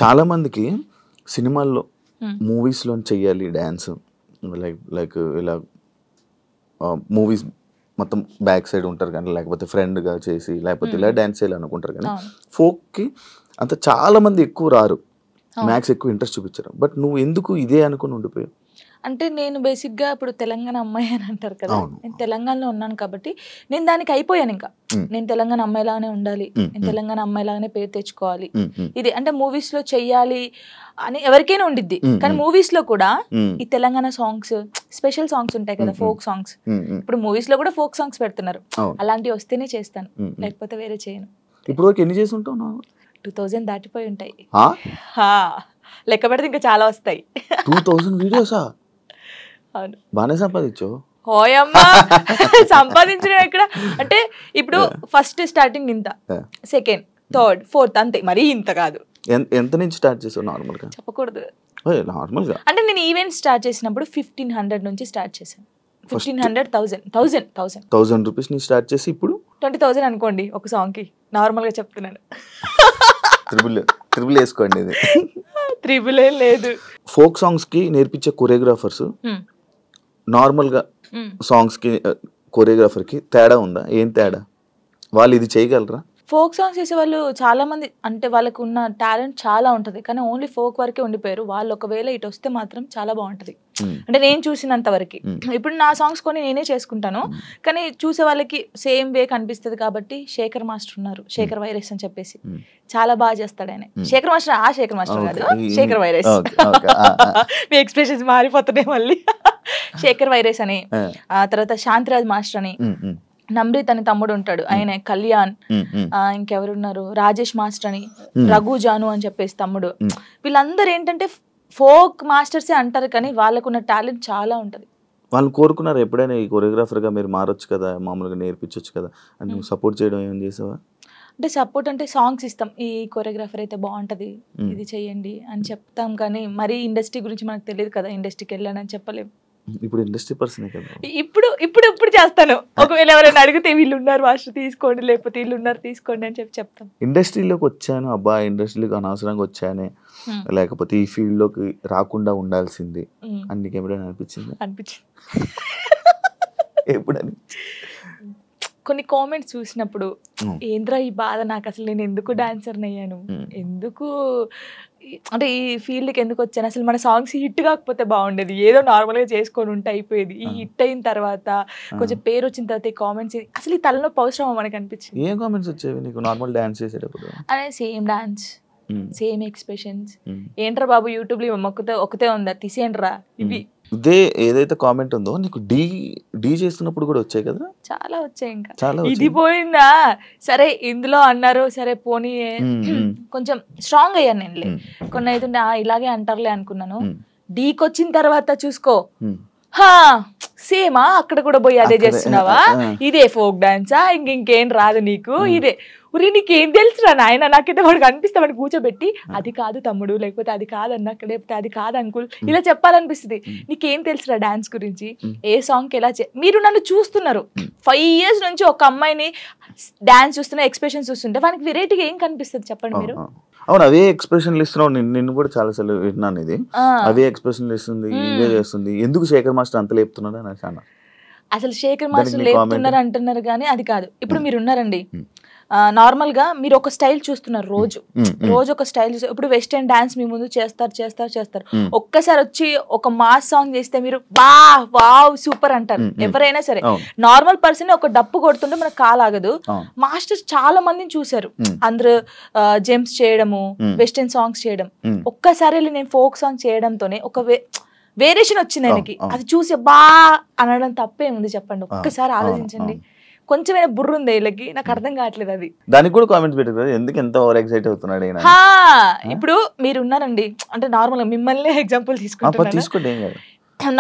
చాలా మందికి సినిమాల్లో మూవీస్లో చెయ్యాలి డ్యాన్స్, లైక్ ఇలా మూవీస్ మొత్తం బ్యాక్ సైడ్ ఉంటారు కానీ, లేకపోతే ఫ్రెండ్గా చేసి లేకపోతే ఇలా డ్యాన్స్ చేయాలి అనుకుంటారు కానీ, ఫోక్కి అంత చాలా మంది ఎక్కువ రారు, మ్యాథ్స్ ఎక్కువ ఇంట్రెస్ట్ చూపించారు. బట్ నువ్వు ఎందుకు ఇదే అనుకుని ఉండిపోయావు? అంటే నేను బేసిక్గా ఇప్పుడు తెలంగాణ అమ్మాయి అని అంటారు కదా, నేను తెలంగాణలో ఉన్నాను కాబట్టి నేను దానికి అయిపోయాను. ఇంకా నేను తెలంగాణ అమ్మాయిలాగానే ఉండాలి, నేను తెలంగాణ అమ్మాయిలాగానే పేరు తెచ్చుకోవాలి, ఇది అంటే మూవీస్ లో చెయ్యాలి అని ఎవరికైనా ఉండిద్ది. కానీ మూవీస్ లో కూడా ఈ తెలంగాణ సాంగ్స్, స్పెషల్ సాంగ్స్ ఉంటాయి కదా, ఫోక్ సాంగ్స్, ఇప్పుడు మూవీస్ లో కూడా ఫోక్ సాంగ్స్ పెడుతున్నారు, అలాంటివి వస్తేనే చేస్తాను, లేకపోతే వేరే చేయను. ఇప్పుడు ఎన్ని చేసి ఉంటావు? 2000 దాటిపోయి ఉంటాయి, లెక్క పెడితే ఇంకా చాలా వస్తాయి. 2000 వీడియోసా? అవును, బాగానే సంపాదించావు. ఓయమ్మా, సంపాదించడం ఎక్కడ అంటే ఇప్పుడు ఫస్ట్ స్టార్టింగ్ ఇంత, సెకండ్, థర్డ్, ఫోర్త్, అంతే, మరీ ఇంత కాదు. ఎంత నుంచి స్టార్ట్ చేసావు? నార్మల్గా చెప్పకూడదు. నార్మల్గా అంటే నేను ఈవెంట్ స్టార్ట్ చేసినప్పుడు 1500 నుంచి స్టార్ట్ చేశాను. 1500, 1000 రూపీస్ నుంచి స్టార్ట్ చేసి ఇప్పుడు 20,000 అనుకోండి ఒక సాంగ్ కి. నార్మల్ గా చెప్తున్నాను. త్రిబుల్ వేసుకోండి. ఇది త్రిబుల్ లేదు. ఫోక్ సాంగ్స్ కి నేర్పించే కొరియోగ్రాఫర్స్ నార్మల్ గా సాంగ్స్ కి కొరియోగ్రాఫర్ కి తేడా ఉందా? ఏం తేడా? వాళ్ళు ఇది చేయగలరా? ఫోక్ సాంగ్స్ చేసే వాళ్ళు చాలా మంది, అంటే వాళ్ళకు ఉన్న టాలెంట్ చాలా ఉంటది, కానీ ఓన్లీ ఫోక్ వరకే ఉండిపోయారు. వాళ్ళు ఒకవేళ ఇటు వస్తే మాత్రం చాలా బాగుంటది. అంటే నేను చూసినంత వరకు, ఇప్పుడు నా సాంగ్స్ కొని నేనే చేసుకుంటాను, కానీ చూసే వాళ్ళకి సేమ్ వే కనిపిస్తుంది. కాబట్టి శేఖర్ మాస్టర్ ఉన్నారు, శేఖర్ వైరస్ అని చెప్పేసి, చాలా బాగా చేస్తాడు ఆయన. శేఖర్ మాస్టర్, ఆ శేఖర్ మాస్టర్ కాదు, శేఖర్ వైరస్. మీ ఎక్స్ప్రెషన్స్ మారిపోతున్నాయి మళ్ళీ. శేఖర్ వైరస్ అని, ఆ తర్వాత శాంతిరాజ్ మాస్టర్ అని, నమ్రీత్ అని తమ్ముడు ఉంటాడు, ఆయన కళ్యాణ్, ఇంకెవరున్నారు, రాజేష్ మాస్టర్ అని, రఘు జాను అని చెప్పేసి తమ్ముడు. వీళ్ళందరూ ఏంటంటే ఫోక్ మాస్టర్సే అంటారు, కానీ వాళ్ళకున్న టాలెంట్ చాలా ఉంటది. వాళ్ళు కోరుకున్నారు ఎప్పుడైనా ఈ కొరియోగ్రాఫర్ గా మీరు మారొచ్చు కదా, మామూలుగా నేర్పించవచ్చు కదా అని నువ్వు సపోర్ట్ చేయడం ఏం చేసావా? అంటే సపోర్ట్ అంటే సాంగ్స్ ఇస్తాం, ఈ కొరియోగ్రాఫర్ అయితే బాగుంటది, ఇది చెయ్యండి అని చెప్తాం, కానీ మరీ ఇండస్ట్రీ గురించి మనకు తెలియదు కదా, ఇండస్ట్రీకి వెళ్ళానని చెప్పలేము. ఇప్పుడు ఇండస్ట్రీ పర్సన్ కదా. ఇప్పుడు చేస్తాను. ఒకవేళ ఎవరైనా అడిగితే వీళ్ళు ఉన్నారు మాస్టర్ తీసుకోండి, లేకపోతే వీళ్ళు ఉన్నారు తీసుకోండి అని చెప్తాం. ఇండస్ట్రీలోకి వచ్చాను, అబ్బా ఇండస్ట్రీలోకి అనవసరంగా వచ్చానే, లేకపోతే ఈ ఫీల్డ్ లోకి రాకుండా ఉండాల్సింది అని నీకు ఎప్పుడైనా అనిపించింది? ఎప్పుడు కొన్ని కామెంట్స్ చూసినప్పుడు ఏంద్రా ఈ బాధ, నాకు అసలు నేను ఎందుకు డాన్సర్ని అయ్యాను, ఎందుకు అంటే ఈ ఫీల్డ్కి ఎందుకు వచ్చాను, అసలు మన సాంగ్స్ హిట్ కాకపోతే బాగుండేది, ఏదో నార్మల్గా చేసుకొని ఉంటే అయిపోయేది. ఈ హిట్ అయిన తర్వాత కొంచెం పేరు వచ్చిన తర్వాత ఈ కామెంట్స్ అసలు ఈ తలనొప్పి అవసరమా మనకు అనిపించింది. ఏం కామెంట్స్ వచ్చేవి నీకు నార్మల్ డాన్స్ చేసేటప్పుడు? అదే సేమ్ డాన్స్, సేమ్ ఎక్స్ప్రెషన్స్, ఏంట్రా బాబు యూట్యూబ్ లో ఒకతే ఉందా, తీసేయండిరా ఇవి. ఇదే ఏదైతే కామెంట్ ఉందో నీకు డీ చేస్తున్నప్పుడు కూడా వచ్చాయి కదా? చాలా వచ్చాయి. ఇంకా ఇది పోయిందా, సరే ఇందులో అన్నారు, సరే పోనీ కొంచెం స్ట్రాంగ్ అయ్యాను నేను. కొన్ని అయితే ఇలాగే అంటారులే అనుకున్నాను. డీకి వచ్చిన తర్వాత చూసుకో, సేమా అక్కడ కూడా పోయి అదే చేస్తున్నావా, ఇదే ఫోక్ డాన్సా, ఇంకేం రాదు నీకు, ఇదే ఉరి నీకేం తెలుసురా నాయన, నాకైతే వాడికి అనిపిస్తే వాడిని కూర్చోబెట్టి అది కాదు తమ్ముడు, లేకపోతే అది కాదన్నా, లేకపోతే అది కాదు అంకుల్, ఇలా చెప్పాలనిపిస్తుంది. నీకేం తెలుసురా డాన్స్ గురించి, ఏ సాంగ్ ఎలా మీరు నన్ను చూస్తున్నారు 5 years నుంచి, ఒక అమ్మాయిని డాన్స్ చూస్తున్నా, ఎక్స్ప్రెషన్ చూస్తుంటే వానికి వెరైటీగా ఏం కనిపిస్తుంది చెప్పండి మీరు? అవును, అవే ఎక్స్ప్రెషన్లు ఇస్తున్నావు. నిన్ను కూడా చాలా సార్లు విన్నాను, ఇది అవే ఎక్స్ప్రెషన్లు ఇస్తుంది, ఇవే చేస్తుంది. ఎందుకు శేఖర్ మాస్టర్ అంత లేపుతున్నాడు అని అన్నా. అసలు శేఖర్ మాస్టర్ లేపుతున్నారు అంటున్నారు, కానీ అది కాదు. ఇప్పుడు మీరు ఉన్నారండి, నార్మల్ గా మీరు ఒక స్టైల్ చూస్తున్నారు, రోజు ఒక స్టైల్ చూస్తారు. ఇప్పుడు వెస్టర్న్ డాన్స్ మీ ముందు చేస్తారు, ఒక్కసారి వచ్చి ఒక మాస్ సాంగ్ చేస్తే మీరు వావ్ సూపర్ అంటారు ఎవరైనా సరే. నార్మల్ పర్సన్ ఒక డప్పు కొడుతుంటే మనకు కాలాగదు. మాస్టర్స్ చాలా మందిని చూసారు, అందరూ జెమ్స్ చేయడము, వెస్టర్న్ సాంగ్స్ చేయడం. ఒక్కసారి నేను ఫోక్ సాంగ్ చేయడంతోనే ఒక వేరియేషన్ వచ్చింది ఆయనకి. అది చూసి అనడం తప్పేముంది చెప్పండి? ఒక్కసారి ఆలోచించండి. కొంచెమైనా బుర్ర ఉంది వీళ్ళకి, నాకు అర్థం కావట్లేదు. అది దానికి కూడా కామెంట్స్ పెట్టారు, ఎందుకు ఎంత ఓవర్ ఎక్సైట్ అవుతున్నాడు. ఇప్పుడు మీరు ఉన్నారండి, అంటే నార్మల్ గా మిమ్మల్ని ఎగ్జాంపుల్ తీసుకుంటే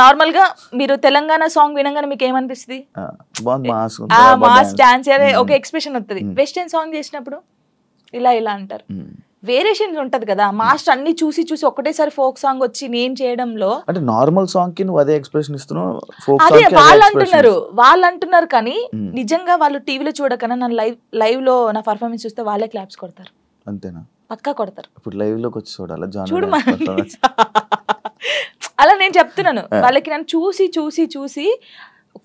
నార్మల్ గా మీరు తెలంగాణ సాంగ్ వినగానే మీకు ఏమనిపిస్తుంది? మాస్ డాన్స్ ఒక ఎక్స్ప్రెషన్ వస్తుంది. వెస్టర్న్ సాంగ్ చేసినప్పుడు ఇలా అంటారు, వేరియేషన్ ఉంటది కదా. మాస్టర్ అన్ని చూసి ఒకటేసారి ఫోక్ సాంగ్ వచ్చి నేను చేయడంలో, అంటే నార్మల్ సాంగ్ కి నువ్వు అదే ఎక్స్ప్రెషన్ ఇస్తున్నావు, అదే వాళ్ళు అంటున్నారు కానీ నిజంగా వాళ్ళు టీవీలో చూడకన్నా నా లైవ్ లో నా పర్ఫార్మెన్స్ చూస్తే వాళ్ళే క్లాప్స్ కొడతారు. అంతేనా? పక్కా కొడతారు. ఇప్పుడు లైవ్ లోకి వచ్చి చూడాలి చూడు అలా నేను చెప్తున్నాను వాళ్ళకి. నన్ను చూసి చూసి చూసి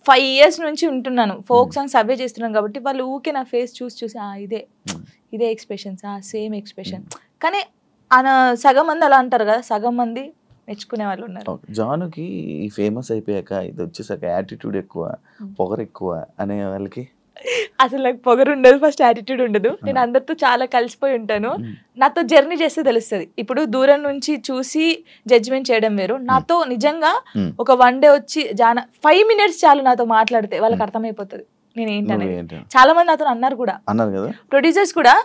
5 years నుంచి ఉంటున్నాను, ఫోక్ సాంగ్స్ అవే చేస్తున్నాను కాబట్టి వాళ్ళు ఊకే నా ఫేస్ చూసి చూసి ఇదే ఎక్స్ప్రెషన్స్, సేమ్ ఎక్స్ప్రెషన్. కానీ సగం మంది అలా అంటారు కదా, సగం మంది మెచ్చుకునే వాళ్ళు ఉన్నారు. జానుకి ఫేమస్ అయిపోయాక ఇది వచ్చేసాక యాటిట్యూడ్ ఎక్కువ, పొగరు ఎక్కువ అనే వాళ్ళకి అసలు నాకు పొగరు ఉండదు, ఫస్ట్ యాటిట్యూడ్ ఉండదు. నేను అందరితో చాలా కలిసిపోయి ఉంటాను. నాతో జర్నీ చేస్తే తెలుస్తుంది. ఇప్పుడు దూరం నుంచి చూసి జడ్జిమెంట్ చేయడం వేరు. నాతో నిజంగా ఒక 1 day వచ్చి 5 minutes చాలు నాతో మాట్లాడితే వాళ్ళకి అర్థమైపోతుంది నేను ఏంటనేది. చాలా మంది నాతో అన్నారు కూడా, ప్రొడ్యూసర్స్ కూడా,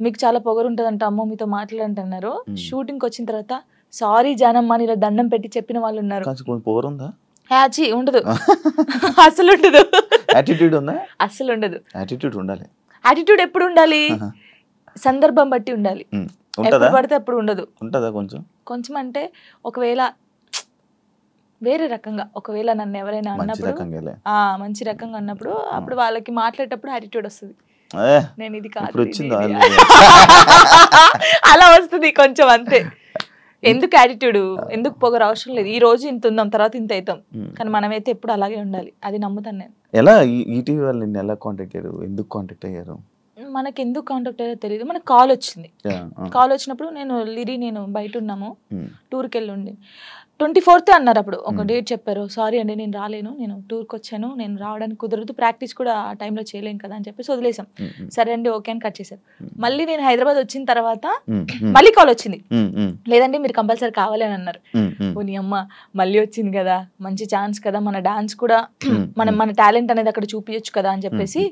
మీకు చాలా పొగరు ఉంటుంది అంట అమ్మో మీతో మాట్లాడంటున్నారు. షూటింగ్ వచ్చిన తర్వాత సారీ జానమ్మ ఇలా దండం పెట్టి చెప్పిన వాళ్ళు ఉన్నారు. ఉండదు అసలు ఉండదు. అసలు ఉండదు. యాటిట్యూడ్ ఎప్పుడు ఉండాలి? సందర్భం బట్టి ఉండాలి. ఎప్పుడు పడితే అప్పుడు ఉండదు. కొంచెం అంటే ఒకవేళ వేరే రకంగా, ఒకవేళ నన్ను ఎవరైనా అన్నప్పుడు మంచి రకంగా అన్నప్పుడు అప్పుడు వాళ్ళకి మాట్లాడేటప్పుడు యాటిట్యూడ్ వస్తుంది. నేను ఇది కాదు అలా వస్తుంది కొంచెం అంతే. ఎందుకు యాటిట్యూడ్, ఎందుకు పొగరు అవసరం లేదు. ఈ రోజు ఇంత ఉందాం, తర్వాత ఇంత అవుతాం, కానీ మనమైతే ఎప్పుడు అలాగే ఉండాలి. అది నమ్ముతాను నేను. ఎలా ఈటీవీ వాళ్ళు నిన్ను ఎలా కాంటాక్ట్ అయ్యారు, ఎందుకు కాంటాక్ట్ అయ్యారు? మనకి ఎందుకు కాంటాక్ట్ అయ్యారో తెలియదు. మనకు కాల్ వచ్చింది. కాల్ వచ్చినప్పుడు నేను బయట ఉన్నాము, టూర్కి వెళ్ళి ఉండి 24th అన్నారు. అప్పుడు ఒక డేట్ చెప్పారు. సారీ అండి నేను రాలేను, నేను టూర్కి వచ్చాను, నేను రావడానికి కుదరదు, ప్రాక్టీస్ కూడా ఆ టైంలో చేయలేను కదా అని చెప్పేసి వదిలేసాం. సరే అండి ఓకే అని కట్ చేశారు. మళ్ళీ నేను హైదరాబాద్ వచ్చిన తర్వాత మళ్ళీ కాల్ వచ్చింది. లేదండి మీరు కంపల్సరీ కావాలి అని అన్నారు. నీ అమ్మ మళ్ళీ వచ్చింది కదా, మంచి ఛాన్స్ కదా, మన డాన్స్ కూడా మన టాలెంట్ అనేది అక్కడ చూపించచ్చు కదా అని చెప్పేసి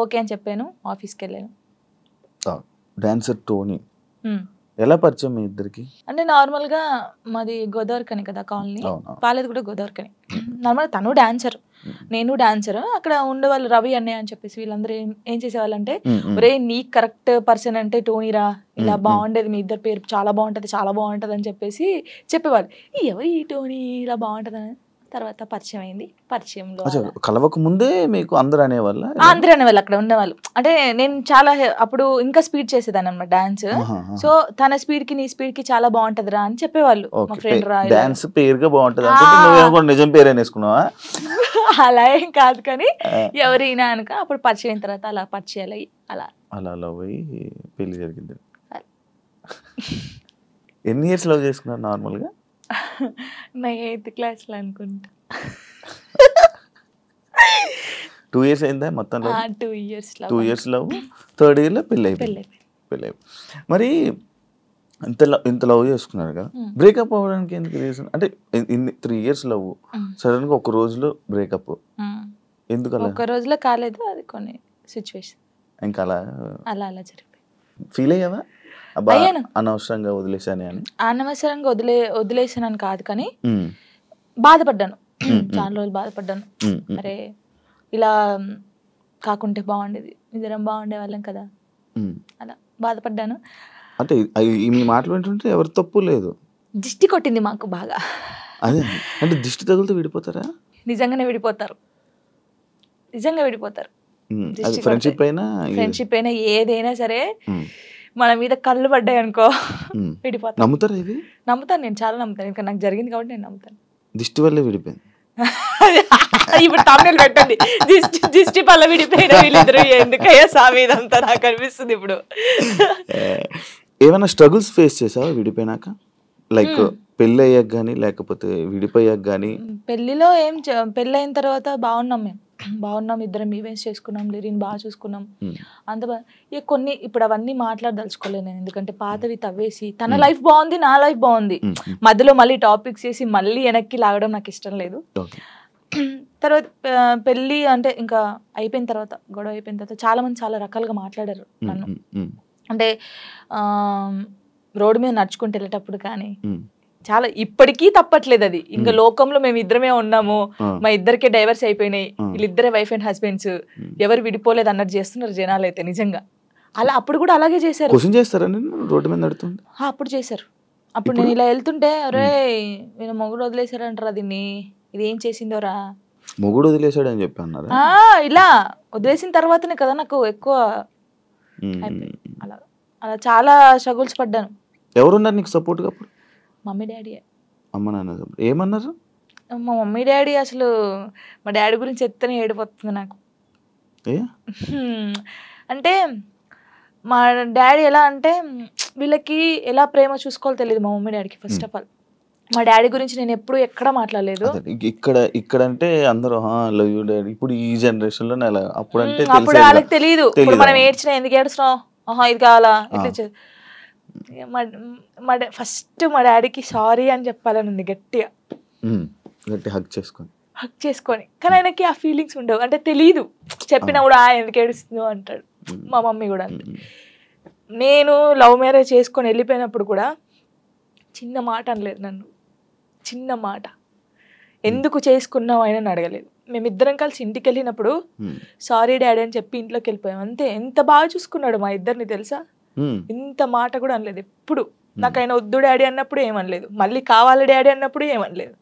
ఓకే అని చెప్పాను. ఆఫీస్కి వెళ్ళాను. డాన్సర్ టోనీ ఎలా పరిచయం మీ ఇద్దరికి? అంటే నార్మల్ గా మాది గోదావరికని కదా కాలనీ, వాళ్ళది కూడా గోదావరికని. నార్మల్ తను డాన్సర్, నేను డాన్సర్. అక్కడ ఉండేవాళ్ళు రవి అన్నయ్య అని చెప్పేసి వీళ్ళందరూ ఏం చేసేవాళ్ళు అంటే, ఒరే నీ కరెక్ట్ పర్సన్ అంటే టోనీరా, ఇలా బాగుండేది మీ ఇద్దరు పేరు చాలా బాగుంటది అని చెప్పేసి చెప్పేవాళ్ళు. ఎవరు ఈ టోనీ ఇలా బాగుంటది అని. తర్వాత పరిచయం అయింది. పరిచయంలో కలవక ముందే మీకు అందరూ అనేవాళ్ళు అక్కడ ఉండేవాళ్ళు. అంటే నేను చాలా అప్పుడు ఇంకా స్పీడ్ చేసేదాన్ని అన్నమాట డాన్స్. సో తన స్పీడ్ కి నీ స్పీడ్ కి చాలా బాగుంటదిరా అని చెప్పేవాళ్ళు. మా ఫ్రెండ్ రా డాన్స్ పేరుగా బాగుంటది అంటే నిజం పేరు అనేసుకున్నావా? అలా ఏం కాదు కానీ ఎవరైనా అనుక అప్పుడు పరిచయం అయిన తర్వాత అలా పరిచయాలు అయ్యి అలా పోయి పెళ్లి జరిగింది. ఎన్ని ఇయర్స్ లవ్ చేసుకున్నారు నార్మల్ గా? నా 8th class లో అనుకుంటా. 2 years అయిందా మొత్తం? 2 years లవ్. 3rd year లో పెళ్ళి అయిపోయింది. మరి ఇంత లవ్ చేసుకున్నారు కదా, బ్రేకప్ అవ్వడానికి ఎందుకు రీజన్? అంటే 3 years లవ్, సడన్ గా ఒక రోజులో బ్రేకప్ ఎందుకు? అలా ఒక రోజులో కాలేదు, అది కొన్ని సిచ్యువేషన్ ఇంకా అలా జరిగిపోయింది. ఫీల్ అయ్యావా అనవసరంగా వదిలేసాను అని? అనవసరంగా వదిలేసానని కాదు కానీ బాధపడ్డాను. చాలా రోజులు బాధపడ్డాను. అరే ఇలా కాకుంటే బాగుండేది, ఇద్దరం బాగుండే వాళ్ళం కదా, అలా బాధపడ్డాను. అంటే మీ మాటలు వింటుంటే ఎవరి తప్పు లేదు. దిష్టి కొట్టింది మాకు బాగా. అదే అంటే దిష్టి తగులుతూ విడిపోతారా? నిజంగా విడిపోతారు. ఫ్రెండ్షిప్ అయినా ఏదైనా సరే మన మీద కళ్ళు పడ్డాయి అనుకో విడిపోతాను. నమ్ముతారా ఇది? నమ్ముతాను, నేను చాలా నమ్ముతాను. ఇంకా నాకు జరిగింది కాబట్టి నేను నమ్ముతాను. దిష్టి వల్లే విడిపోయింది. ఇప్పుడు తమిళ పెట్టండి, దిష్టి వల్ల విడిపోయిన వీళ్ళిద్దరు ఎందుకయ్యా సామి ఇదంతా నాకు అనిపిస్తుంది ఇప్పుడు. ఏమైనా స్ట్రగుల్స్ ఫేస్ చేసావా విడిపోయినాక? లైక్ పెళ్ళి అయ్యాక కానీ లేకపోతే విడిపోయాక కానీ? పెళ్లిలో పెళ్ళి అయిన తర్వాత బాగున్నాం, ఇద్దరం ఈవెంట్స్ చేసుకున్నాం, లిరిన్ బాగా చూసుకున్నాం, అంత బాగా. కొన్ని ఇప్పుడు అవన్నీ మాట్లాడదలుచుకోలేదు నేను, ఎందుకంటే పాతవి తవ్వేసి తన లైఫ్ బాగుంది, నా లైఫ్ బాగుంది, మధ్యలో మళ్ళీ టాపిక్స్ చేసి మళ్ళీ వెనక్కి లాగడం నాకు ఇష్టం లేదు. తర్వాత పెళ్ళి అంటే ఇంకా అయిపోయిన తర్వాత, గొడవ అయిపోయిన తర్వాత చాలా మంది చాలా రకాలుగా మాట్లాడారు నన్ను. అంటే రోడ్డు మీద నడుచుకుంటూ వెళ్ళేటప్పుడు కానీ చాలా, ఇప్పటికీ తప్పట్లేదు అది. ఇంకా లోకంలో మేము ఇద్దరమే ఉన్నాము, మా ఇద్దరికే డైవర్స్ అయిపోయినాయి, వీళ్ళిద్దరే వైఫ్ అండ్ హస్బెండ్స్, ఎవరు విడిపోలేదు అన్నట్టు చేస్తున్నారు జనాలు అయితే. నిజంగా అలా అప్పుడు కూడా అలాగే చేశారు. రోడ్డు మీద నడుతుంటే అప్పుడు చేశారు. అప్పుడు నేను ఇలా వెళ్తుంటే, అరే నేను మొగుడు వదిలేశారంటారా దీన్ని, ఇది ఏం చేసిందోరా, మొగుడు వదిలేశాడు అని చెప్పి అన్నారు. ఇలా వదిలేసిన తర్వాతనే కదా నాకు ఎక్కువ అలా అలా చాలా స్ట్రగుల్స్ పడ్డాను. ఎవరున్నారు నీకు సపోర్ట్గా అప్పుడు? Mummy daddy. అమ్మ నాన్న ఏమన్నారు? మా మమ్మీ డాడీ అసలు మా డాడీ గురించి చెప్తేనే ఏడిపోతుంది నాకు. అంటే మా డాడీ ఎలా అంటే వీళ్ళకి ఎలా ప్రేమ చూసుకోవాలో తెలియదు మా మమ్మీ డాడీకి. ఫస్ట్ ఆఫ్ ఆల్ మా డాడీ గురించి నేను ఎప్పుడు ఎక్కడ మాట్లాడలేదు. ఇక్కడ అంటే అందరూ లవ్ యూ డాడీ. ఇప్పుడు ఈ జనరేషన్ లో అప్పుడు అప్పుడు వాళ్ళకి తెలియదు. ఇప్పుడు మనం ఏడ్చినా ఎందుకు ఏడుస్తున్నావు, ఇది కావాలా ఇట్లా. ఫస్ట్ మా డాడీకి సారీ అని చెప్పాలని ఉంది గట్టిగా, హక్ చేసుకొని. కానీ ఆయనకి ఆ ఫీలింగ్స్ ఉండవు, అంటే తెలియదు. చెప్పినా కూడా ఎందుకు ఏడుస్తుందో అంటాడు. మా మమ్మీ కూడా అంతే. నేను లవ్ మ్యారేజ్ చేసుకొని వెళ్ళిపోయినప్పుడు కూడా చిన్న మాట అనలేదు నన్ను. చిన్న మాట ఎందుకు చేసుకున్నావు ఆయన అడగలేదు. మేమిద్దరం కలిసి ఇంటికి వెళ్ళినప్పుడు సారీ డాడీ అని చెప్పి ఇంట్లోకి వెళ్ళిపోయాం అంతే. ఎంత బాగా చూసుకున్నాడు మా ఇద్దరిని తెలుసా. ఇంత మాట కూడా అనలేదు ఎప్పుడు. నాకు ఆయన వద్దు డాడీ అన్నప్పుడు ఏమనలేదు, మళ్ళీ కావాలి డాడీ అన్నప్పుడు ఏమనలేదు.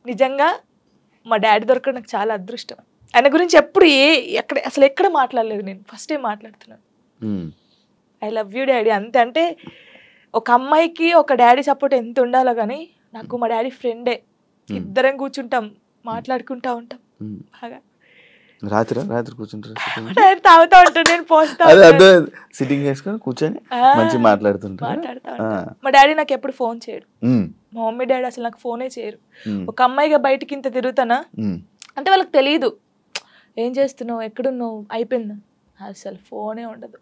నిజంగా మా డాడీ దొరకడం నాకు చాలా అదృష్టం. ఆయన గురించి ఎప్పుడు అసలు ఎక్కడ మాట్లాడలేదు. నేను ఫస్ట్ టైం మాట్లాడుతున్నాను. ఐ లవ్ యూ డాడీ అంతే. అంటే ఒక అమ్మాయికి ఒక డాడీ సపోర్ట్ ఎంత ఉండాలో కానీ నాకు మా డాడీ ఫ్రెండే. ఇద్దరం కూర్చుంటాం, మాట్లాడుకుంటా ఉంటాం బాగా. రాత్రి కూర్చుంటారు, తాగుతా ఉంటాను, నేను పోస్తా సిట్టింగ్ చేసుకొని కూర్చొని మంచిగా మాట్లాడుతా. మా డాడీ నాకు ఎప్పుడు ఫోన్ చేయడు. మా మమ్మీ డాడీ అసలు నాకు ఫోనే చేయరు. ఒక అమ్మాయిగా బయటకి ఇంత తిరుగుతానా అంటే వాళ్ళకి తెలియదు ఏం చేస్తున్నావు, ఎక్కడున్నావు, అయిపోయిందా, అసలు ఫోనే ఉండదు.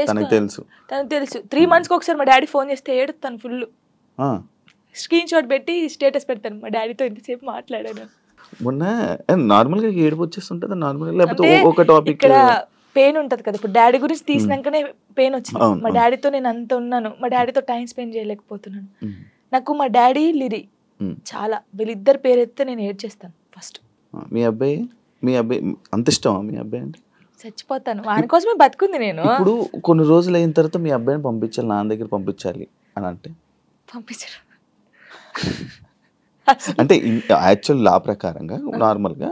తనకు తెలుసు 3 monthsకి ఒకసారి మా డాడీ ఫోన్ చేస్తే ఏడుతాను ఫుల్. స్క్రీన్ షాట్ పెట్టి స్టేటస్ పెడతాను, మా డాడీతో ఇంతసేపు మాట్లాడాను. మొన్న నార్మల్గా ఏడుపు వచ్చేస్తుంటది నార్మల్గా, లేకపోతే ఒక టాపిక్ ఇక్కడ పెయిన్ ఉంటది కదా. ఇప్పుడు డాడీ గురించి తీసినాకనే పెయిన్ వచ్చింది. మా డాడీతో నేను అంత ఉన్నాను, మా డాడీతో టైం స్పెండ్ చేయలేకపోతున్నాను. నాకు మా డాడీ లిరి చాలా, వీళ్ళిద్దరు పేరు ఎత్తే నేను ఏడ్చేస్తాను ఫస్ట్. మీ అబ్బాయి అంత ఇష్టమా మీ అబ్బాయి అంటే? చచ్చిపోతాను వాని కోసమే బతుకుంది నేను. ఇప్పుడు కొన్ని రోజులు అయిన తర్వాత మీ అబ్బాయిని పంపించాలి, నాన్న దగ్గర పంపించాలి అని అంటే పంపించరు. అంటే యాక్చువల్ లా ప్రకారంగా నార్మల్గా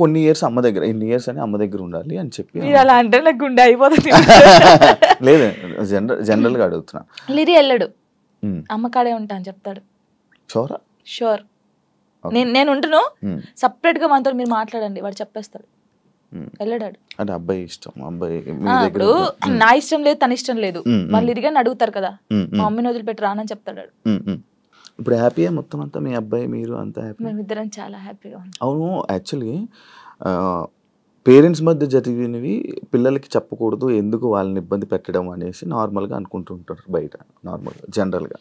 కొన్ని ఇయర్స్ అమ్మ దగ్గర, ఇన్ని ఇయర్స్ అని అమ్మ దగ్గర ఉండాలి అని చెప్పి. అలా అంటే నాకు గుండె అయిపోతుంది. లేదు జనరల్గా అడుగుతున్నా. లిరి వెళ్ళడు, అమ్మ కాడే ఉంటా అని చెప్తాడు. షూర్ నేను ఉంటును, సపరేట్ గా మనతో మీరు మాట్లాడండి వాడు చెప్పేస్తాడు. వెళ్ళడాడు. అంటే అబ్బాయి ఇష్టం, అబ్బాయి ఇప్పుడు నా ఇష్టం లేదు తన ఇష్టం లేదు, వాళ్ళు ఇదిగా అడుగుతారు కదా, మా మమ్మీని వదిలిపెట్టి రానని చెప్తాడు. ఇప్పుడు హ్యాపీయా మొత్తం అంతా, మీ అబ్బాయి మీరు అంతా హ్యాపీ? మేమిద్దరం చాలా హ్యాపీగా ఉన్నాం. అవును, యాక్చువల్లీ పేరెంట్స్ మధ్య జరిగినవి పిల్లలకి చెప్పకూడదు, ఎందుకు వాళ్ళని ఇబ్బంది పెట్టడం అనేసి నార్మల్గా అనుకుంటుంటారు బయట నార్మల్గా జనరల్గా.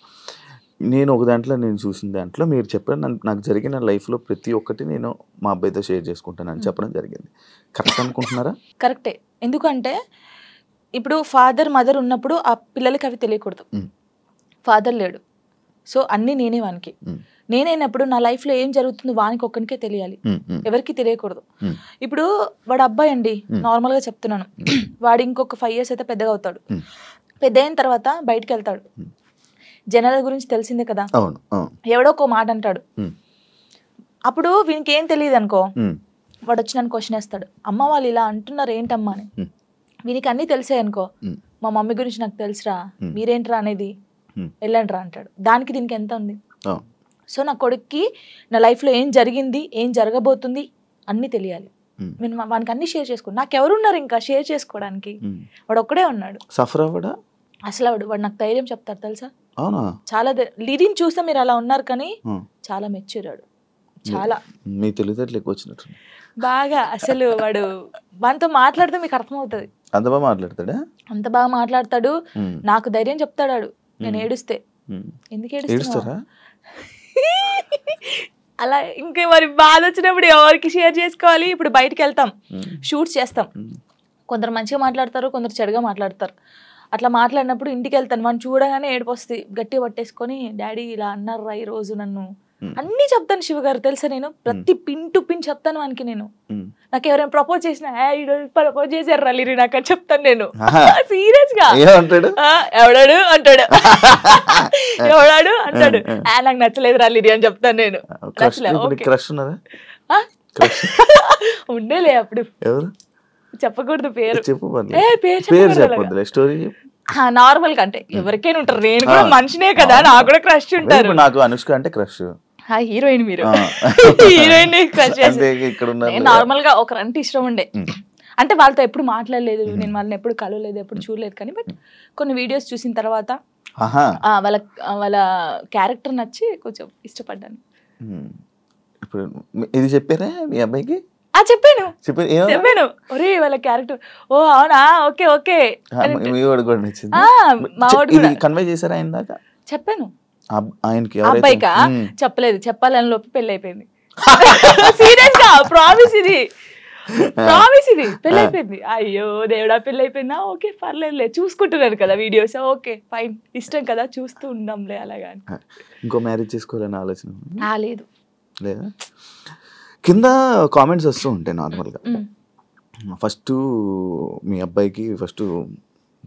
నేను ఒక దాంట్లో నేను చూసిన దాంట్లో మీరు చెప్పారు, నాకు జరిగిన లైఫ్లో ప్రతి ఒక్కటి నేను మా అబ్బాయితో షేర్ చేసుకుంటానని చెప్పడం జరిగింది. కరెక్ట్ అనుకుంటున్నారా? కరెక్టే. ఎందుకంటే ఇప్పుడు ఫాదర్ మదర్ ఉన్నప్పుడు ఆ పిల్లలకి అవి తెలియకూడదు. ఫాదర్ లేడు, సో అన్నీ నేనే వానికి. నేనైనప్పుడు నా లైఫ్లో ఏం జరుగుతుందో వానికి ఒక్కనికే తెలియాలి, ఎవరికి తెలియకూడదు. ఇప్పుడు వాడు అబ్బాయి అండి, నార్మల్గా చెప్తున్నాను, వాడు ఇంకొక 5 years అయితే పెద్దగా అవుతాడు. పెద్ద అయిన తర్వాత బయటికి వెళ్తాడు, జనాల గురించి తెలిసిందే కదా, ఎవడో ఒక మాట అంటాడు. అప్పుడు వీనికి ఏం తెలియదు అనుకో, వాడు వచ్చి నన్ను క్వశ్చన్ వేస్తాడు, అమ్మ వాళ్ళు ఇలా అంటున్నారు ఏంటమ్మా అని. వీనికి అన్నీ తెలిసాయి అనుకో, మా మమ్మీ గురించి నాకు తెలుసురా, మీరేంట్రా అనేది, వెళ్ళండి రా అంటాడు. దానికి దీనికి ఎంత ఉంది. సో నా కొడుక్కి నా లైఫ్లో ఏం జరిగింది, ఏం జరగబోతుంది అన్నీ తెలియాలి. నేను వానికి అన్ని షేర్ చేసుకో, నాకెవరున్నారు ఇంకా షేర్ చేసుకోవడానికి, వాడు ఒక్కడే ఉన్నాడు. సఫర్ అవ్వడా అసలు వాడు నాకు ధైర్యం చెప్తాడు తెలుసా. చాలా లీడింగ్ చూస్తే మీరు అలా ఉన్నారు కానీ చాలా మెచ్యూరాడు, చాలా మీ తెలివితేటలు ఎక్కువ వచ్చినట్టు బాగా. అసలు వాడు వానితో మాట్లాడితే మీకు అర్థమవుతుంది. అంత బాగా మాట్లాడతాడా? అంత బాగా మాట్లాడతాడు, నాకు ధైర్యం చెప్తాడు. నేను ఏడుస్తే ఎందుకు ఏడుస్తారా అలా, ఇంకా మరి బాధ వచ్చినప్పుడు ఎవరికి షేర్ చేసుకోవాలి. ఇప్పుడు బయటకు వెళ్తాం, షూట్స్ చేస్తాం, కొందరు మంచిగా మాట్లాడతారు, కొందరు చెడుగా మాట్లాడతారు. అట్లా మాట్లాడినప్పుడు ఇంటికి వెళ్తాను, వాడిని చూడగానే ఏడుపు వస్తుంది, గట్టిగా పట్టేసుకొని డాడీ ఇలా అన్నారా ఈ రోజు నన్ను అన్నీ చెప్తాను. శివ గారు తెలుసా, నేను ప్రతి పిన్ టు పిన్ చెప్తాను వానికి. నేను నాకు ఎవరైనా ప్రపోజ్ చేసినా ప్రపోజ్ చేశారు రలీరి నాకు అని చెప్తాను నేను సీరియస్ గా. ఎవడాడు అంటాడు, ఎవడాడు అంటాడు, నాకు నచ్చలేదు రలీరి అని చెప్తాను నేను. ఉండేలే అప్పుడు చెప్పకూడదు పేరు. చెప్పు పేరు చెప్పొద్దులే, స్టోరీ నార్మల్ గా అంటే ఎవరికైనా ఉంటారు, నేను కూడా మనిషినే కదా, నాకు కూడా క్రష్ ఉంటారు. నాకు అనుష్క అంటే క్రష్. హీరోయిన్ మీరు హీరోయిన్ క్రష్. నార్మల్ గా ఒకరంటే ఇష్టం ఉండే, అంటే వాళ్ళతో ఎప్పుడు మాట్లాడలేదు, నేను వాళ్ళని ఎప్పుడు కలవలేదు, ఎప్పుడు చూడలేదు, కానీ బట్ కొన్ని వీడియోస్ చూసిన తర్వాత వాళ్ళ క్యారెక్టర్ నచ్చి కొంచెం ఇష్టపడ్డాను. ఇప్పుడు ఇది చెప్పారా మీ అబ్బాయికి? చెప్పాను ఒరే వాళ్ళ క్యారెక్టర్, ఓ అవునా, ఓకే ఓకే. కన్వే చేశారా ఆయన దాకా? చెప్పాను ఆయనకి. అబ్బాయికా చెప్పలేదు, చెప్పాలని లోపు పెళ్లి అయిపోయింది. సీరియస్ గా ప్రామిస్, ఇది పెళ్లి అయిపోయింది. అయ్యో దేవుడా, పెళ్లి అయిపోయిందా, ఓకే పర్లేదులే, చూసుకుంటున్నారు కదా వీడియోస్, ఓకే ఫైన్, ఇష్టం కదా చూస్తూ ఉందాంలే అలాగా. ఇంకో మ్యారేజ్ చేసుకోవాలని ఆలోచన లేదు లేదా? కింద కామెంట్స్ వస్తూ ఉంటాయి నార్మల్గా. ఫస్ట్ మీ అబ్బాయికి ఫస్ట్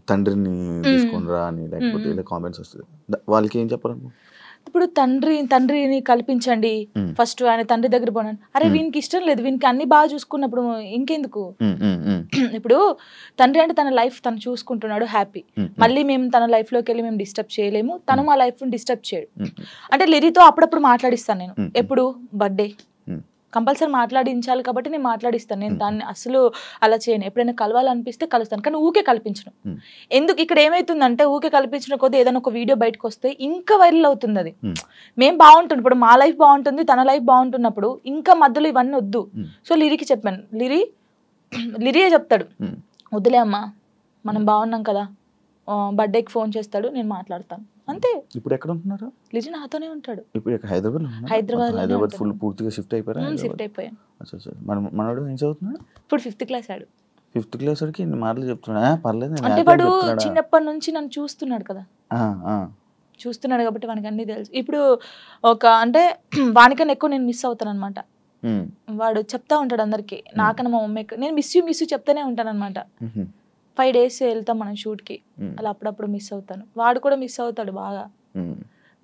తండ్రిని తీసుకునిరా అని, లేకపోతే ఇలా కామెంట్స్ వస్తుంది, వాళ్ళకి ఏం చెప్పారు? ఇప్పుడు తండ్రిని కల్పించండి ఫస్ట్, ఆయన తండ్రి దగ్గర పోనాను. అరే వీనికి ఇష్టం లేదు, వీనికి అన్ని బాగా చూసుకున్నప్పుడు ఇంకెందుకు? ఇప్పుడు తండ్రి అంటే తన లైఫ్ తను చూసుకుంటున్నాడు, హ్యాపీ. మళ్ళీ మేము తన లైఫ్ లోకి వెళ్ళి మేము డిస్టర్బ్ చేయలేము, తను మా లైఫ్ డిస్టర్బ్ చేయడు. అంటే లిరితో అప్పుడప్పుడు మాట్లాడిస్తాను నేను, ఎప్పుడు బర్త్డే కంపల్సరీ మాట్లాడించాలి కాబట్టి నేను మాట్లాడిస్తాను. నేను దాన్ని అసలు అలా చేయను, ఎప్పుడైనా కలవాలనిపిస్తే కలుస్తాను, కానీ ఊకే కల్పించను. ఎందుకు ఇక్కడ ఏమైతుందంటే ఊకే కల్పించిన కొద్దీ ఏదైనా ఒక వీడియో బయటకు వస్తే ఇంకా వైరల్ అవుతుంది. అది మేము బాగుంటుంది, ఇప్పుడు మా లైఫ్ బాగుంటుంది, తన లైఫ్ బాగుంటున్నప్పుడు ఇంకా మధ్యలో ఇవన్నీ వద్దు. సో లిరికి చెప్పాను, లిరియే చెప్తాడు, వద్దులే అమ్మా మనం బాగున్నాం కదా, బర్త్డేకి ఫోన్ చేస్తాడు, నేను మాట్లాడతాను అంతే. ఇప్పుడు ఎక్కడ ఉంటున్నారు? లిజి నాతోనే ఉంటాడు. ఇప్పుడు హైదరాబాద్ ఫుల్ పూర్తిగా షిఫ్ట్ అయిపోయారా? షిఫ్ట్ అయిపోయాను. మనోడు ఏం చదువుతున్నాడు? ఇప్పుడు 5th క్లాస్ ఆడు. 5th క్లాస్ వాడికి ఇన్ని మాటలు చెప్తున్నా? పర్లేదు, అంటే వాడు చిన్నప్పటి నుంచి నన్ను చూస్తున్నాడు కదా, చూస్తున్నాడు కాబట్టి వానికి అన్ని తెలుసు. ఇప్పుడు ఒక అంటే వానికన్నా ఎక్కువ నేను మిస్ అవుతాను అనమాట. వాడు చెప్తా ఉంటాడు అందరికి, నాకన్నా మా మమ్మీకి నేను మిస్ యూ చెప్తానే ఉంటాను అనమాట. 5 days వెళ్తాం మనం షూట్కి, అలా అప్పుడప్పుడు మిస్ అవుతాను, వాడు కూడా మిస్ అవుతాడు బాగా.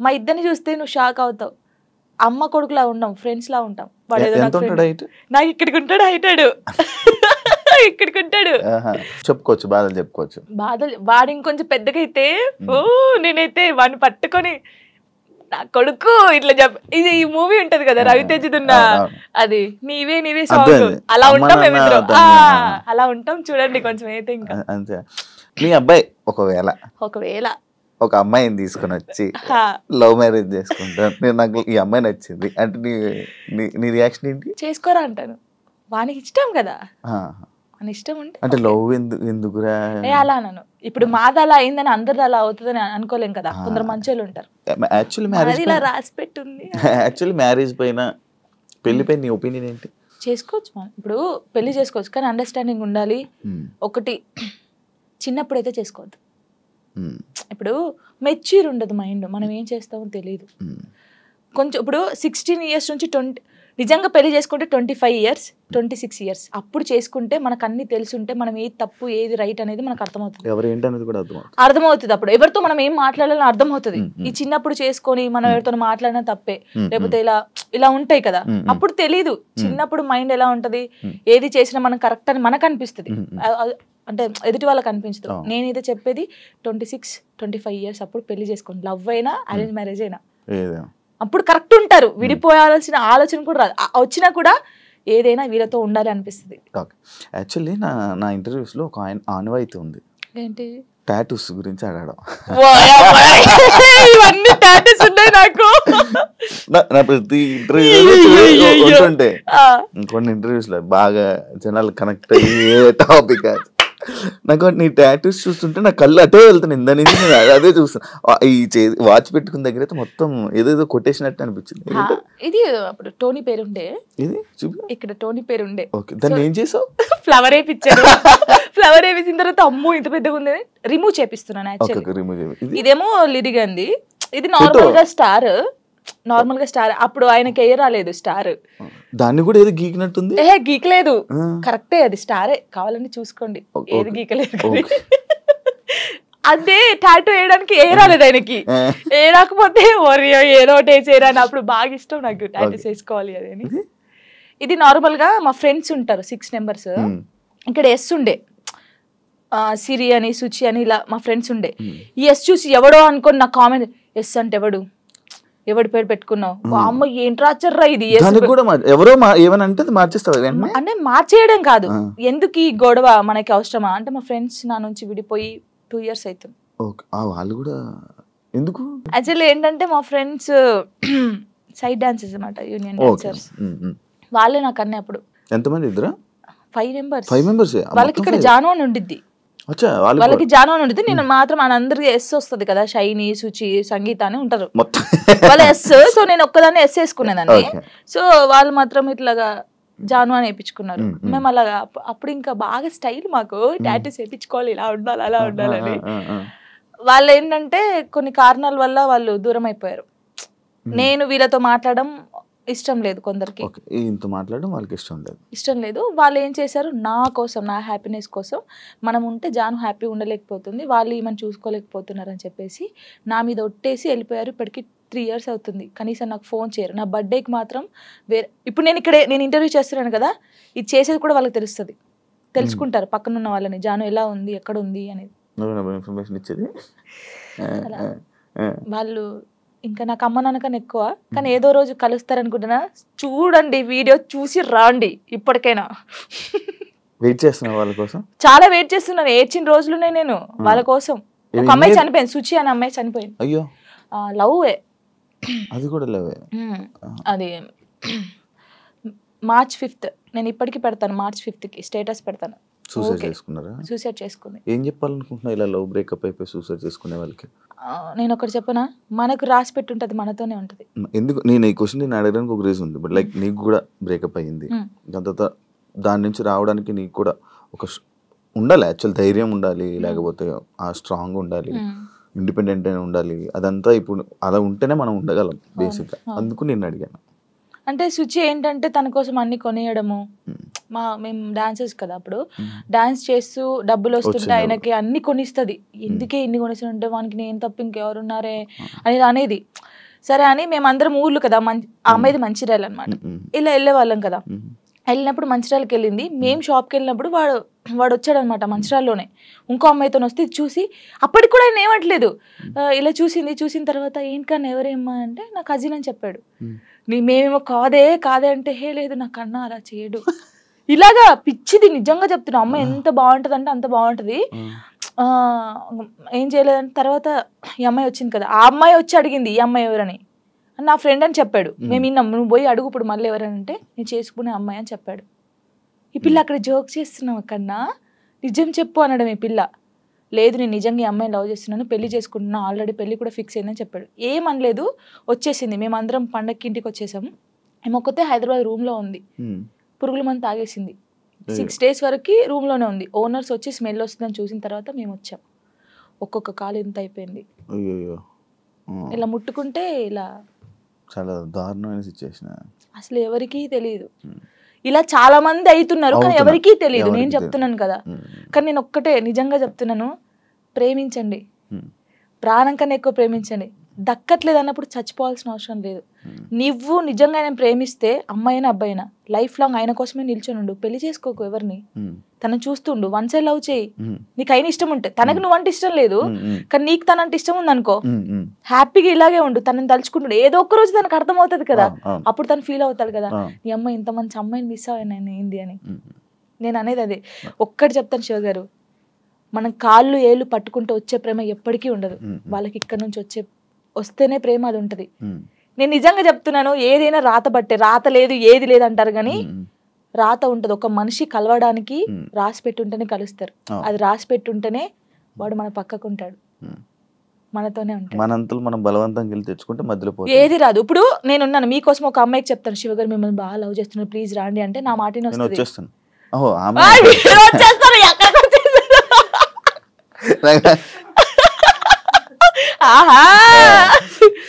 మా ఇద్దరిని చూస్తే నువ్వు షాక్ అవుతావు, అమ్మ కొడుకులా ఉండం, ఫ్రెండ్స్ లా ఉంటాం. వాడు ఏదో నాకు ఇక్కడికి ఉంటాడు, హైటాడు ఇక్కడికి ఉంటాడు. చెప్పుకోవచ్చు బాధలు. వాడు ఇంకొంచెం పెద్దగా అయితే నేనైతే వాడిని పట్టుకొని నా కొడుకు ఇట్లా ఇది ఈ మూవీ ఉంటది కదా రవితేజదున్న, అది నీవే సాంగ్, అలా ఉంటాం మేమిద్దరం, అలా ఉంటాం చూడండి కొంచెం అయితే. ఇంకా అంతే. మీ అబ్బాయి ఒకవేళ ఒక అమ్మాయిని తీసుకుని వచ్చి లవ్ మ్యారేజ్ చేసుకుంటాను, నాకు ఈ అమ్మాయి నచ్చింది అంటే నీ రియాక్షన్ ఏంటి? చేసుకోరా అంటాను, వానికి ఇష్టం కదా, అని ఇష్టం ఉంటే. అంటే లవ్ ఎందుకురా అలా అన్నాను. ఇప్పుడు మాది అలా అయిందని అందరిది అలా అవుతుందని అనుకోలేం కదా, కొందరు మంచోళ్ళు ఉంటారు. యాక్చువల్లీ మ్యారేజ్ పైన పెళ్లి పైన నీ ఒపీనియన్ ఏంటి? చేసుకోవచ్చు, ఇప్పుడు పెళ్లి చేసుకోవచ్చు, కానీ అండర్స్టాండింగ్ ఉండాలి. ఒకటి చిన్నప్పుడు అయితే చేసుకోవద్దు, ఇప్పుడు మెచ్యూర్ ఉండదు మైండ్, మనం ఏం చేస్తామో తెలియదు. కొంచెం ఇప్పుడు 16 years నుంచి 20 నిజంగా పెళ్లి చేసుకుంటే 25 years 26 years అప్పుడు చేసుకుంటే మనకు అన్ని తెలుసుంటే మనం ఏది తప్పు ఏది రైట్ అనేది మనకు అర్థమవుతుంది, అర్థమవుతుంది. అప్పుడు ఎవరితో మనం ఏం మాట్లాడాలని అర్థమవుతుంది. ఈ చిన్నప్పుడు చేసుకొని మనం ఎవరితో మాట్లాడినా తప్పే, లేకపోతే ఇలా ఉంటాయి కదా, అప్పుడు తెలీదు. చిన్నప్పుడు మైండ్ ఎలా ఉంటది, ఏది చేసినా మనం కరెక్ట్ అని మనకు అనిపిస్తుంది, అంటే ఎదుటి వాళ్ళకి అనిపించదు. నేనైతే చెప్పేది 26-25 years అప్పుడు పెళ్లి చేసుకోండి, లవ్ అయినా అరేంజ్ మ్యారేజ్ అయినా అప్పుడు కరెక్ట్ ఉంటారు. విడిపోయాల్సిన ఆలోచన కూడా రాదు, వచ్చినా కూడా ఏదైనా వీళ్ళతో ఉండాలి అనిపిస్తుంది. యాక్చువల్లీ నా ఇంటర్వ్యూస్ లో ఒక ఆనవాయితీ ఉంది, ఏంటి టాటూస్ గురించి అడగడం. ఇవన్నీ టాటూస్ ఉన్నాయి నాకు, నా ప్రతి ఇంటర్వ్యూ ఉంటుంటే కొన్ని ఇంటర్వ్యూస్ లో బాగా జనాలు కనెక్ట్ అయ్యే టాపిక్. నాకు నీ టాటూస్ చూస్తుంటే నా కళ్ళు అటే వెళ్తున్నాయి, ఇందా నుంచి నేను అదే చూస్తాను. ఈ వాచ్ పెట్టుకున్న దగ్గర అయితే మొత్తం ఏదేదో కొట్టేసినట్టు అనిపించింది. ఇది అప్పుడు టోనీ పేరుండే, ఇది ఇక్కడ టోనీ పేరుండే. ఓకే, దాన్ని ఏం చేసావు? ఫ్లవర్ వేయించారు, ఫ్లవర్ వేసిన తర్వాత అమ్మో ఇంత పెద్దగా ఉంది, రిమూవ్ చేపిస్తున్నాను. యాక్చువల్లీ ఇదేమో లిరిగంది, ఇది నార్మల్ గా స్టార్, అప్పుడు ఆయనకి ఎయ్య రాలేదు స్టార్, దాన్ని కూడా ఏదో గీకినట్టుంది. గీకలేదు, కరెక్టే, అది స్టారే, కావాలని చూసుకోండి, ఏది గీకలేదు. అదే టాటూ వేయడానికి ఏ రాలేదు ఆయనకి, ఏ రాకపోతే ఏదో ఒకటి వేసేయరా అని. అప్పుడు బాగా ఇష్టం నాకు టాటూస్ వేసుకోవాలి అదని. ఇది నార్మల్ గా మా ఫ్రెండ్స్ ఉంటారు 6 members, ఇక్కడ ఎస్ ఉండే సిరి అని సుచి అని ఇలా మా ఫ్రెండ్స్ ఉండే. ఈ ఎస్ చూసి ఎవడో అనుకోని నా కామెంట్, ఎస్ అంటే ఎవడి పేరు పెట్టుకున్నావు, అమ్మ ఏంటి రాచర్రా ఇది, ఎవరో ఏమనంటే మార్చేస్తావు అంటే మార్చేయడం కాదు, ఎందుకు ఈ గొడవ మనకి అవసరమా అంటే మా ఫ్రెండ్స్ నా నుంచి విడిపోయి 2 years అవుతుంది. వాళ్ళు కూడా ఎందుకు యాక్చువల్లీ ఏంటంటే మా ఫ్రెండ్స్ సైడ్ డాన్సర్స్ అన్నమాట, యూనియన్ డాన్సర్స్. వాళ్ళే నాకు అన్నీ అప్పుడు. ఎంతమంది? ఇద్దరా? 5 members. వాళ్ళకి ఇక్కడ జాను అని ఉండిద్ది, వాళ్ళకి జాను అని ఉండిద్ది. నేను మాత్రం అందరికి ఎస్ వస్తుంది కదా, షైని, సుచి, సంగీత అని ఉంటారు వాళ్ళ ఎస్. సో నేను ఒక్కదాన్ని ఎస్ వేసుకునేదాన్ని. సో వాళ్ళు మాత్రం ఇట్లాగా జాను అని వేయించుకున్నారు. మేము అలాగా అప్పుడు ఇంకా బాగా స్టైల్, మాకు టాటూస్ వేయించుకోవాలి, ఇలా ఉండాలి అలా ఉండాలని. వాళ్ళు ఏంటంటే కొన్ని కారణాల వల్ల వాళ్ళు దూరం అయిపోయారు. నేను వీళ్ళతో మాట్లాడడం ఇష్టం లేదు, కొందరికి మాట్లాడడం వాళ్ళకి ఇష్టం లేదు. వాళ్ళు ఏం చేశారు, నా కోసం, నా హ్యాపీనెస్ కోసం, మనం ఉంటే జాను హ్యాపీ ఉండలేకపోతుంది, వాళ్ళు ఈమెను చూసుకోలేకపోతున్నారు అని చెప్పేసి నా మీద ఒట్టేసి వెళ్ళిపోయారు. ఇప్పటికి 3 years అవుతుంది, కనీసం నాకు ఫోన్ చేయరు. నా బర్త్డేకి మాత్రం వేరే, ఇప్పుడు నేను ఇంటర్వ్యూ చేస్తున్నాను కదా, ఇది చేసేది కూడా వాళ్ళకి తెలుస్తుంది, తెలుసుకుంటారు పక్కన ఉన్న వాళ్ళని, జాను ఎలా ఉంది, ఎక్కడ ఉంది అనేది వాళ్ళు. ఇంకా నాకు అమ్మ నాన్నకన్నా ఎక్కువ, కానీ ఏదో రోజు కలుస్తారనుకుంటున్నా. చూడండి, వీడియో చూసి రాండి. ఇప్పటికైనా వెయిట్ చేస్తున్నా వాళ్ళ కోసం, చాలా వెయిట్ చేస్తున్నాను. ఏడ్చిన రోజులునే నేను వాళ్ళ కోసం. ఒక అమ్మాయి చనిపోయింది, సుచి అనే అమ్మాయి చనిపోయింది. అయ్యో, లవ్. అది కూడా లవ్. అది March 5th. నేను ఇప్పటికి పెడతాను, March 5th స్టేటస్ పెడతాను. సూసైడ్ చేసుకుంది. ఏం చెప్పాలనుకుంటున్నా ఇలా లవ్ బ్రేకప్ అయిపోయి సూసైడ్ చేసుకునే వాళ్ళకి? నేను ఒకటి చెప్పనా, మనకు రాసి పెట్టి ఉంటుంది, మనతోనే ఉంటుంది. ఎందుకు నేను ఈ క్వశ్చన్ నేను అడగడానికి ఒక రీజన్ ఉంది. బట్ లైక్ నీకు కూడా బ్రేకప్ అయ్యింది, దాని తర్వాత దాని నుంచి రావడానికి నీకు కూడా ఒక ఉండాలి, యాక్చువల్ ధైర్యం ఉండాలి, లేకపోతే ఆ స్ట్రాంగ్ ఉండాలి, ఇండిపెండెంట్ అయినా ఉండాలి. అదంతా ఇప్పుడు అలా ఉంటేనే మనం ఉండగలం బేసిక్గా. అందుకు నేను అడిగాను. అంటే సుచి ఏంటంటే తన కోసం అన్ని కొనియడము, మేము డాన్సర్స్ కదా, అప్పుడు డాన్స్ చేస్తూ డబ్బులు వస్తుంటే ఆయనకి అన్ని కొనిస్తుంది. ఎందుకే ఇన్ని కొనిస్తుంటే వానికి నేను తప్ప ఇంకెవరున్నారే అనేది. సరే అని మేమందరం ఊర్లు కదా, ఆ అమ్మాయిది మంచిర్యాల అనమాట, ఇలా వెళ్ళే వాళ్ళం కదా. వెళ్ళినప్పుడు మంచిర్యాలకి వెళ్ళింది. మేము షాప్కి వెళ్ళినప్పుడు వాడు వచ్చాడు అనమాట, మంచిర్యాలలోనే ఇంకో అమ్మాయితో వస్తే చూసి, అప్పటికి కూడా ఆయన ఏమట్లేదు, ఇలా చూసిన తర్వాత ఏంటన్నా ఎవరేమ్మా అంటే నా కజిన్ అని చెప్పాడు. మేమేమో కాదే అంటే, హే లేదు నా కన్నా అలా చేయడు, ఇలాగా పిచ్చిది. నిజంగా చెప్తున్నా, అమ్మాయి ఎంత బాగుంటుంది అంటే అంత బాగుంటుంది. ఏం చేయలేదంటే తర్వాత ఈ అమ్మాయి వచ్చింది కదా, ఆ అమ్మాయి వచ్చి అడిగింది ఈ అమ్మాయి ఎవరని. నా ఫ్రెండ్ అని చెప్పాడు. మేము విన్నాం, నువ్వు పోయి అడుగు ఇప్పుడు మళ్ళీ ఎవరనంటే నేను చేసుకునే అమ్మాయి అని చెప్పాడు. ఈ పిల్ల అక్కడ జోక్ చేస్తున్నావు కన్నా, నిజం చెప్పు అనడం. ఈ పిల్ల లేదు నేను నిజంగా ఈ అమ్మాయిని లవ్ చేస్తున్నాను, పెళ్లి చేసుకుంటున్నా, ఆల్రెడీ పెళ్లి కూడా ఫిక్స్ అయిందని చెప్పాడు. ఏమనలేదు, వచ్చేసింది. మేమందరం పండగకి ఇంటికి వచ్చేసాము. ఏమొక్కతే హైదరాబాద్ రూమ్లో ఉంది, పురుగుల మందు తాగేసింది. 6 days వరకు రూమ్లోనే ఉంది. ఓనర్స్ వచ్చి స్మెల్ వస్తుందని చూసిన తర్వాత మేము వచ్చాం. ఒక్కొక్క కాలు ఇంత అయిపోయింది, ఇలా ముట్టుకుంటే ఇలా. చాలా దారుణమైన సిచ్యువేషన్. అసలు ఎవరికీ తెలియదు. ఇలా చాలా మంది అవుతున్నారు, కానీ ఎవరికీ తెలియదు. నేను చెప్తున్నాను కదా, కానీ నేను ఒక్కటే నిజంగా చెప్తున్నాను, ప్రేమించండి, ప్రాణం కన్నా ఎక్కువ ప్రేమించండి. దక్కట్లేదు అన్నప్పుడు చచ్చిపోవాల్సిన అవసరం లేదు. నువ్వు నిజంగా ఆయన ప్రేమిస్తే, అమ్మాయినా అబ్బాయినా, లైఫ్ లాంగ్ ఆయన కోసమే నిల్చొని ఉండు. పెళ్లి చేసుకోకు ఎవరిని, తనను చూస్తుండు, 1 side లవ్ చేయి. నీకు అయిన ఇష్టం ఉంటే, తనకు నువ్వంటే ఇష్టం లేదు కానీ నీకు తనంటే ఇష్టం ఉంది అనుకో, హ్యాపీగా ఇలాగే ఉండు. తనని తలుచుకుంటుండు, ఏదో ఒక్క రోజు తనకు అర్థం అవుతుంది కదా, అప్పుడు తను ఫీల్ అవుతాడు కదా, ఈ అమ్మాయి ఇంత మంచి అమ్మాయిని మిస్ అయ్యాను ఏంది అని. నేను అనేది అదే. ఒక్కటి చెప్తాను శివ గారు, మనం కాళ్ళు ఏళ్ళు పట్టుకుంటూ వచ్చే ప్రేమ ఎప్పటికీ ఉండదు. వాళ్ళకి ఇక్కడ నుంచి వస్తేనే ప్రేమ అది ఉంటది. నేను నిజంగా చెప్తున్నాను, ఏదైనా రాత బట్టే, రాత లేదు ఏది లేదు అంటారు కానీ రాత ఉంటది. ఒక మనిషి కలవడానికి రాసి పెట్టుంటేనే కలుస్తారు. అది రాసి పెట్టుంటేనే వాడు మన పక్కకుంటాడు, మనతోనే ఉంటాడు. మనంతలు మనం బలవంతంగా వెళ్ళి తెచ్చుకుంటే మధ్యలో ఏది రాదు. ఇప్పుడు నేనున్నాను, మీకోసం ఒక అమ్మాయికి చెప్తాను, శివ గారు మిమ్మల్ని బాగా లవ్ చేస్తున్నారు, ప్లీజ్ రాండి అంటే నా మాటనే వస్తుంది.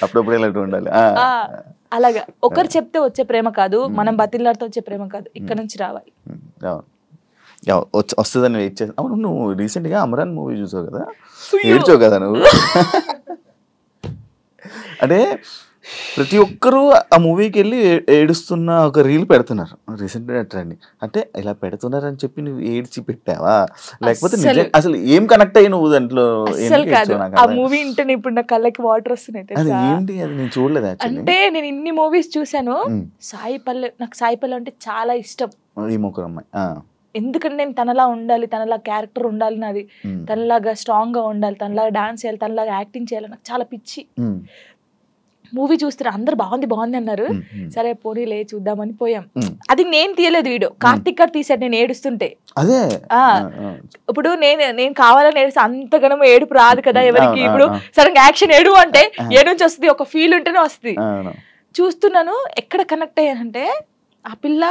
అప్పుడప్పుడు ఇలాంటి ఉండాలి. అలాగా ఒకరు చెప్తే వచ్చే ప్రేమ కాదు, మనం బతిలాడితే వచ్చే ప్రేమ కాదు, ఇక్కడ నుంచి రావాలి. వస్తుందని వెయిట్ చేస్తా. అవును, నువ్వు రీసెంట్ గా అమరాన్ మూవీ చూసావు కదా, ఏడ్చావు కదా నువ్వు. అంటే ప్రతి ఒక్కరూ ఆ మూవీకి వెళ్ళి ఏడుస్తున్న ఒక రీల్ పెడుతున్నారు రీసెంట్గా ట్రెండ్. అంటే ఇలా పెడుతున్నారని చెప్పి నువ్వు ఏడ్చి పెట్టావా, లేకపోతే అసలు ఏం కనెక్ట్ అయ్యి నువ్వు దాంట్లో? అసలు కాదు, ఆ మూవీ ఇంటనే ఇప్పుడు నా కళ్ళకి వాటర్ వస్తున్నాయి అది తెలుసా. ఏంటి, అది నేను చూడలేదు యాక్చువల్లీ. అంటే నేను ఇన్ని మూవీస్ చూసాను, సాయి పల్లె, నాకు సాయి పల్లె అంటే చాలా ఇష్టం. ఈ ముగ్గురు అమ్మాయి ఎందుకంటే నేను తనలా ఉండాలి, తనలా క్యారెక్టర్ ఉండాలి, నాది తనలాగా స్ట్రాంగ్ గా ఉండాలి, తనలాగా డాన్స్ చేయాలి, తనలాగా యాక్టింగ్ చేయాలి, నాకు చాలా పిచ్చి. మూవీ చూస్తారు, అందరు బాగుంది బాగుంది అన్నారు, సరే పోనీలే చూద్దామని పోయాం. అది నేను తీయలేదు వీడియో, కార్తిక్ గారు తీసాడు నేను ఏడుస్తుంటే. అదే ఇప్పుడు నేను కావాలని ఏడుస్తే అంతగానో ఏడుపు రాదు కదా ఎవరికి. ఇప్పుడు సడన్ యాక్షన్ ఏడు అంటే ఏ నుంచి వస్తుంది, ఒక ఫీల్ ఉంటేనే వస్తుంది. చూస్తున్నాను, ఎక్కడ కనెక్ట్ అయ్యానంటే ఆ పిల్ల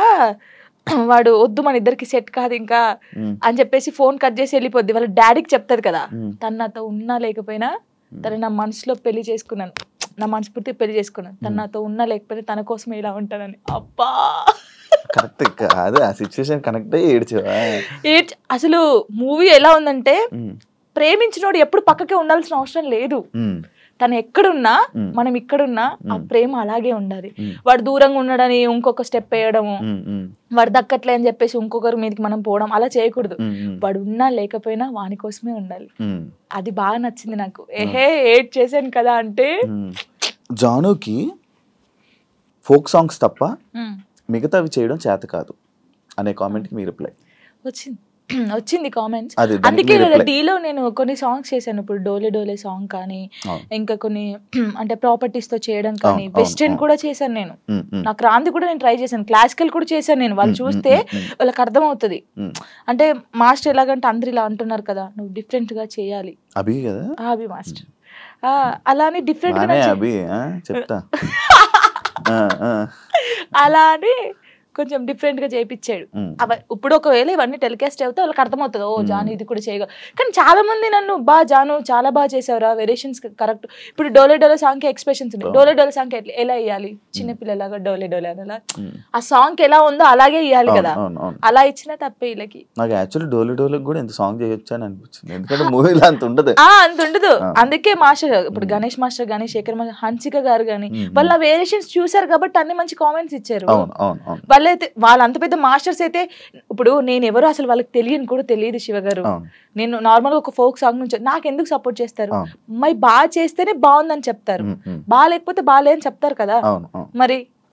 వాడు వద్దు మన ఇద్దరికి సెట్ కాదు ఇంకా అని చెప్పేసి ఫోన్ కట్ చేసి వెళ్ళిపోద్ది, వాళ్ళ డాడీకి చెప్తాది కదా. తను నాతో ఉన్నా లేకపోయినా తను నా మనసులో పెళ్లి చేసుకున్నాను, నా మనస్ఫూర్తి పెళ్లి చేసుకున్నాను, తను నాతో ఉన్నా లేకపోయినా తన కోసమే ఇలా ఉంటానని. అబ్బా కరెక్ట్ కాదు, ఆ సిచ్యువేషన్ కనెక్ట్ అయ్యి ఏడ్చావా? అసలు మూవీ ఎలా ఉందంటే ప్రేమించినోడు ఎప్పుడు పక్కకే ఉండాల్సిన అవసరం లేదు. తను ఎక్కడున్నా మనం ఇక్కడున్నా ఆ ప్రేమ అలాగే ఉండాలి. వాడు దూరంగా ఉండడని ఇంకొక స్టెప్ వేయడము, వాడు దక్కట్లే అని చెప్పేసి ఇంకొకరి మీదకి మనం పోవడం అలా చేయకూడదు. వాడు ఉన్నా లేకపోయినా వాని కోసమే ఉండాలి. అది బాగా నచ్చింది నాకు. ఏడ్ చేశాను కదా అంటే. జానుకి ఫోక్ సాంగ్స్ తప్ప మిగతావి చేయడం చేత కాదు అనే కామెంట్కి మీ రిప్లై వచ్చింది కామెంట్స్. అందుకే డీలో నేను కొన్ని సాంగ్స్ చేశాను. ఇప్పుడు డోలే డోలే సాంగ్ కానీ, ఇంకా కొన్ని అంటే ప్రాపర్టీస్ తో చేయడం కానీ, వెస్టర్న్ కూడా చేశాను నేను. నాకు రాంది కూడా నేను ట్రై చేశాను, క్లాసికల్ కూడా చేశాను నేను. వాళ్ళు చూస్తే వాళ్ళకి అర్థం అవుతుంది. అంటే మాస్టర్ ఎలాగంటే అందరు ఇలా అంటున్నారు కదా, నువ్వు డిఫరెంట్ గా చేయాలి. అభి కదా, అభి మాస్టర్ అలానే డిఫరెంట్ గా చెప్తా అలా అని కొంచెం డిఫరెంట్ గా చేయించాడు. ఇప్పుడు ఒకవేళ ఇవన్నీ టెలికాస్ట్ అవుతే వాళ్ళకి అర్థమవుతుంది, ఓ జాను ఇది కూడా చేయగలరు. కానీ చాలా మంది నన్ను జాను చాలా బాగా చేసావురా, వేరియేషన్స్ కరెక్ట్. ఇప్పుడు డోలే డోలే సాంగ్ కి ఎక్స్ప్రెషన్స్ ఉన్నాయి, డోలే డోలే సాంగ్ ఎలా ఇవ్వాలి, చిన్నపిల్లలాగా డోలే డోలే అనేలా ఆ సాంగ్ ఎలా ఉందో అలాగే ఇవ్వాలి కదా. అలా ఇచ్చినా తప్పే వీళ్ళకి. నాకు యాక్చువల్లీ డోలే డోలే కూడా ఎంత సాంగ్ చేయొచ్చు అని అనిపించింది, ఎందుకంటే మూవీలో అంత ఉండదు. అంత ఉండదు. అందుకే మాస్టర్ ఇప్పుడు గణేష్ మాస్టర్ కానీ, శేఖర్ మాస్టర్, హన్సిక గారు కానీ వాళ్ళ వేరియేషన్స్ చూసారు కాబట్టి అన్ని మంచి కామెంట్స్ ఇచ్చారు. వాళ్ళ అంత పెద్ద మాస్టర్స్ అయితే, ఇప్పుడు నేను ఎవరు అసలు వాళ్ళకి తెలియని కూడా తెలియదు శివ గారు. నేను నార్మల్ గా ఒక ఫోక్ సాంగ్ నుంచి నాకు ఎందుకు సపోర్ట్ చేస్తారు, మరి బాగా చేస్తేనే బాగుందని చెప్తారు, బాగా లేకపోతే బాగాలేదని చెప్తారు కదా. మరి